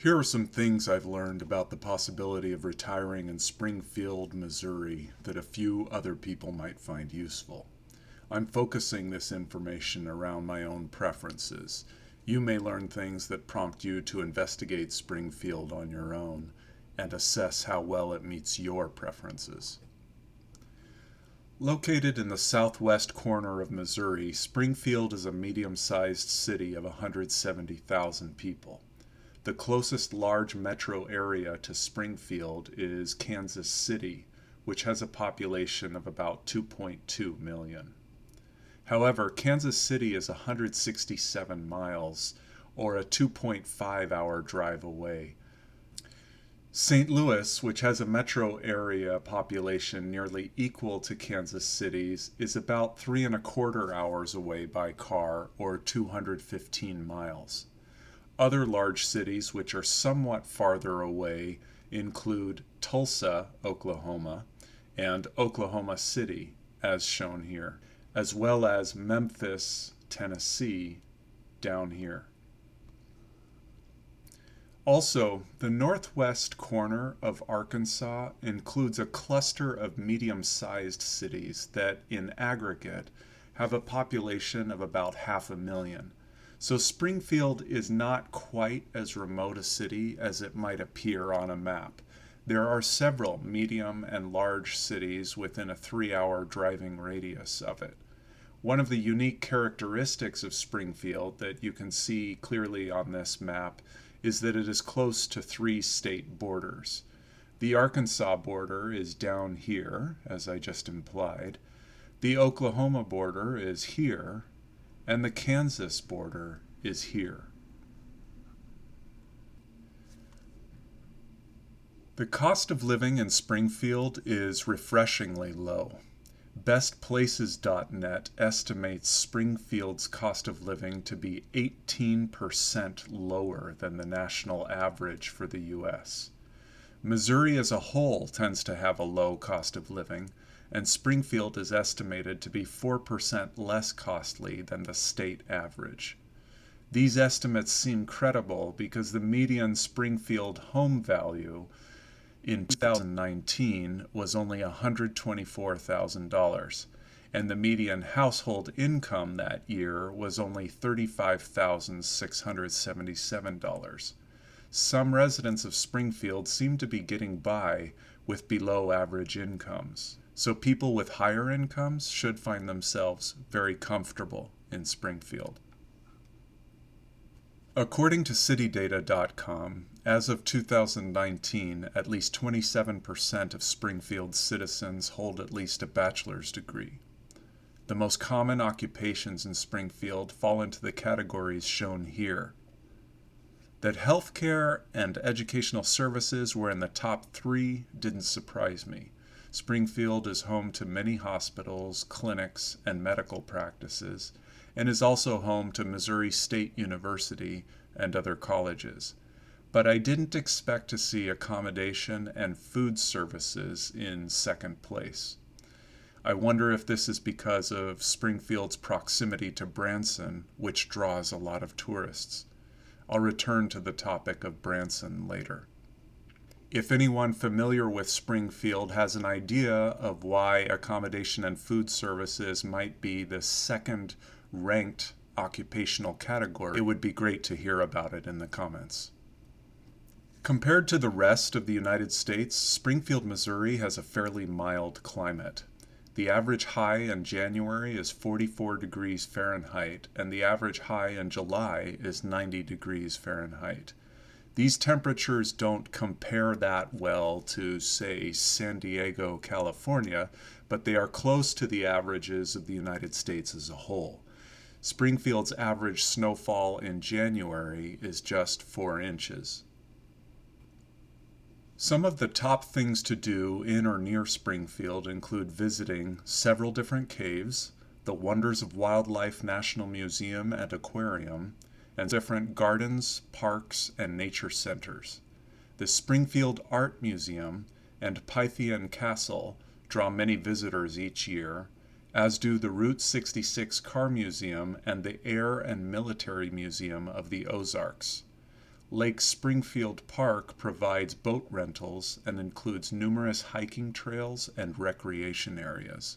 Here are some things I've learned about the possibility of retiring in Springfield, Missouri that a few other people might find useful. I'm focusing this information around my own preferences. You may learn things that prompt you to investigate Springfield on your own and assess how well it meets your preferences. Located in the southwest corner of Missouri, Springfield is a medium-sized city of 170,000 people. The closest large metro area to Springfield is Kansas City, which has a population of about 2.2 million. However, Kansas City is 167 miles, or a 2.5-hour drive away. St. Louis, which has a metro area population nearly equal to Kansas City's, is about 3.25 hours away by car, or 215 miles. Other large cities which are somewhat farther away include Tulsa, Oklahoma, and Oklahoma City, as shown here, as well as Memphis, Tennessee, down here. Also, the northwest corner of Arkansas includes a cluster of medium-sized cities that, in aggregate, have a population of about 500,000. So Springfield is not quite as remote a city as it might appear on a map. There are several medium and large cities within a 3-hour driving radius of it. One of the unique characteristics of Springfield that you can see clearly on this map is that it is close to 3 state borders. The Arkansas border is down here, as I just implied. The Oklahoma border is here, and the Kansas border is here. The cost of living in Springfield is refreshingly low. BestPlaces.net estimates Springfield's cost of living to be 18% lower than the national average for the U.S. Missouri as a whole tends to have a low cost of living, and Springfield is estimated to be 4% less costly than the state average. These estimates seem credible because the median Springfield home value in 2019 was only $124,000, and the median household income that year was only $35,677. Some residents of Springfield seem to be getting by with below average incomes. So people with higher incomes should find themselves very comfortable in Springfield. According to citydata.com, as of 2019, at least 27% of Springfield's citizens hold at least a bachelor's degree. The most common occupations in Springfield fall into the categories shown here. That healthcare and educational services were in the top 3 didn't surprise me. Springfield is home to many hospitals, clinics, and medical practices, and is also home to Missouri State University and other colleges. But I didn't expect to see accommodation and food services in second place. I wonder if this is because of Springfield's proximity to Branson, which draws a lot of tourists. I'll return to the topic of Branson later. If anyone familiar with Springfield has an idea of why accommodation and food services might be the second ranked occupational category, it would be great to hear about it in the comments. Compared to the rest of the United States, Springfield, Missouri has a fairly mild climate. The average high in January is 44 degrees Fahrenheit, and the average high in July is 90 degrees Fahrenheit. These temperatures don't compare that well to, say, San Diego, California, but they are close to the averages of the United States as a whole. Springfield's average snowfall in January is just 4 inches. Some of the top things to do in or near Springfield include visiting several different caves, the Wonders of Wildlife National Museum and Aquarium, and different gardens, parks, and nature centers. The Springfield Art Museum and Pythian Castle draw many visitors each year, as do the Route 66 Car Museum and the Air and Military Museum of the Ozarks. Lake Springfield Park provides boat rentals and includes numerous hiking trails and recreation areas.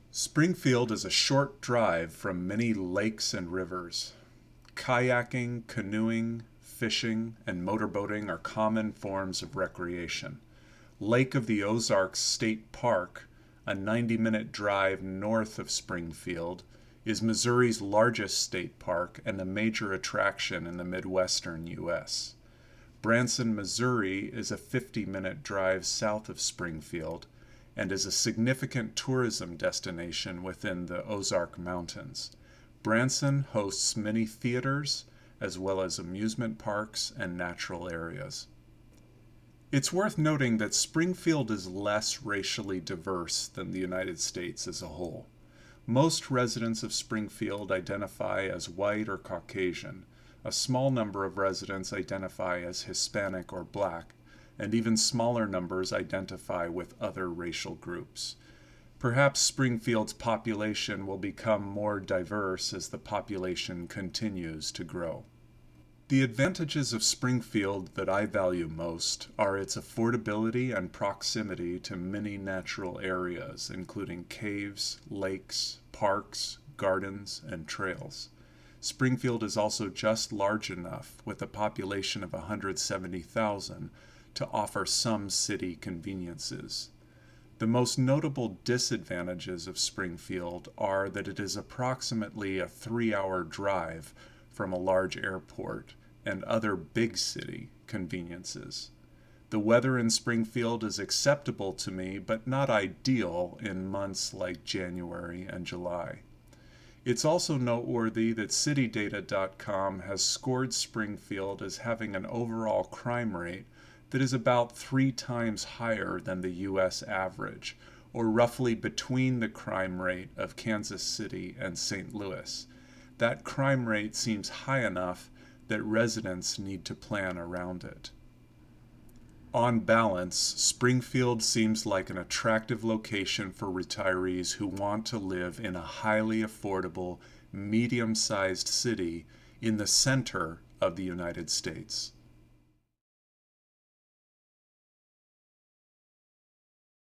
Springfield is a short drive from many lakes and rivers. Kayaking, canoeing, fishing, and motorboating are common forms of recreation. Lake of the Ozarks State Park, a 90-minute drive north of Springfield, is Missouri's largest state park and a major attraction in the Midwestern U.S. Branson, Missouri is a 50-minute drive south of Springfield and is a significant tourism destination within the Ozark Mountains. Branson hosts many theaters, as well as amusement parks and natural areas. It's worth noting that Springfield is less racially diverse than the United States as a whole. Most residents of Springfield identify as white or Caucasian. A small number of residents identify as Hispanic or Black, and even smaller numbers identify with other racial groups. Perhaps Springfield's population will become more diverse as the population continues to grow. The advantages of Springfield that I value most are its affordability and proximity to many natural areas, including caves, lakes, parks, gardens, and trails. Springfield is also just large enough, with a population of 170,000, to offer some city conveniences. The most notable disadvantages of Springfield are that it is approximately a 3-hour drive from a large airport and other big city conveniences. The weather in Springfield is acceptable to me, but not ideal in months like January and July. It's also noteworthy that citydata.com has scored Springfield as having an overall crime rate that is about 3 times higher than the U.S. average, or roughly between the crime rate of Kansas City and St. Louis. That crime rate seems high enough that residents need to plan around it. On balance, Springfield seems like an attractive location for retirees who want to live in a highly affordable, medium-sized city in the center of the United States.